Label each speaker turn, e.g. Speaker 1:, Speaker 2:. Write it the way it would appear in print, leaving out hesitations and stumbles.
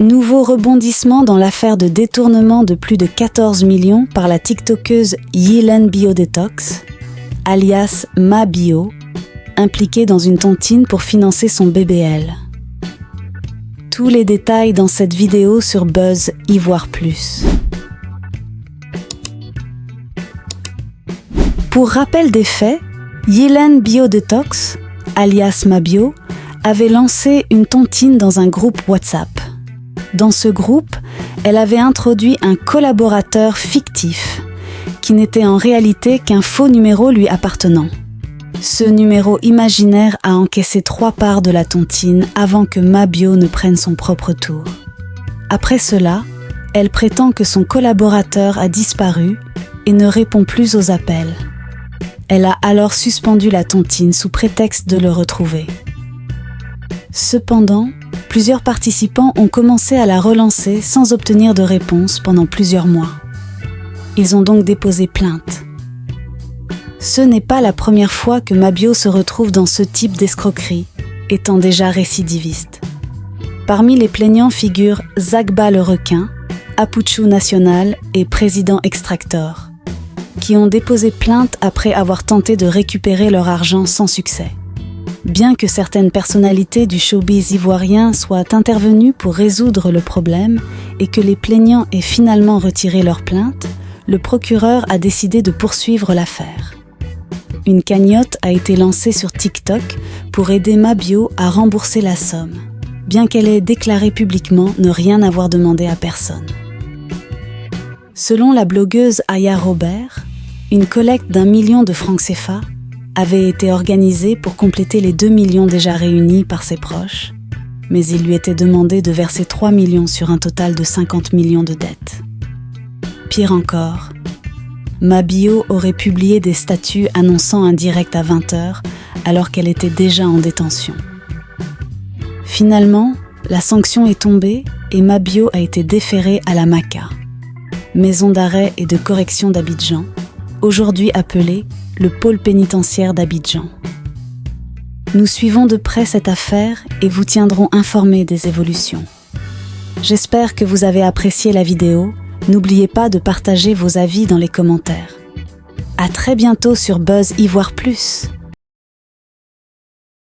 Speaker 1: Nouveau rebondissement dans l'affaire de détournement de plus de 14 millions par la tiktokeuse Yilen Biodetox, alias MaBio, impliquée dans une tontine pour financer son BBL. Tous les détails dans cette vidéo sur Buzz Ivoire Plus. Pour rappel des faits, Yilen Biodetox, alias MaBio, avait lancé une tontine dans un groupe WhatsApp. Dans ce groupe, elle avait introduit un collaborateur fictif, qui n'était en réalité qu'un faux numéro lui appartenant. Ce numéro imaginaire a encaissé 3 parts de la tontine avant que MaBio ne prenne son propre tour. Après cela, elle prétend que son collaborateur a disparu et ne répond plus aux appels. Elle a alors suspendu la tontine sous prétexte de le retrouver. Cependant, plusieurs participants ont commencé à la relancer sans obtenir de réponse pendant plusieurs mois. Ils ont donc déposé plainte. Ce n'est pas la première fois que MaBio se retrouve dans ce type d'escroquerie, étant déjà récidiviste. Parmi les plaignants figurent Zagba le requin, Apuchu National et Président Extractor, qui ont déposé plainte après avoir tenté de récupérer leur argent sans succès. Bien que certaines personnalités du showbiz ivoirien soient intervenues pour résoudre le problème et que les plaignants aient finalement retiré leur plainte, le procureur a décidé de poursuivre l'affaire. Une cagnotte a été lancée sur TikTok pour aider MaBio à rembourser la somme, bien qu'elle ait déclaré publiquement ne rien avoir demandé à personne. Selon la blogueuse Aya Robert, une collecte d'1 million de francs CFA avait été organisée pour compléter les 2 millions déjà réunis par ses proches, mais il lui était demandé de verser 3 millions sur un total de 50 millions de dettes. Pire encore, MaBio aurait publié des statuts annonçant un direct à 20h alors qu'elle était déjà en détention. Finalement, la sanction est tombée et MaBio a été déférée à la MACA, Maison d'arrêt et de correction d'Abidjan, aujourd'hui appelée le pôle pénitentiaire d'Abidjan. Nous suivons de près cette affaire et vous tiendrons informés des évolutions. J'espère que vous avez apprécié la vidéo. N'oubliez pas de partager vos avis dans les commentaires. À très bientôt sur Buzz Ivoire Plus.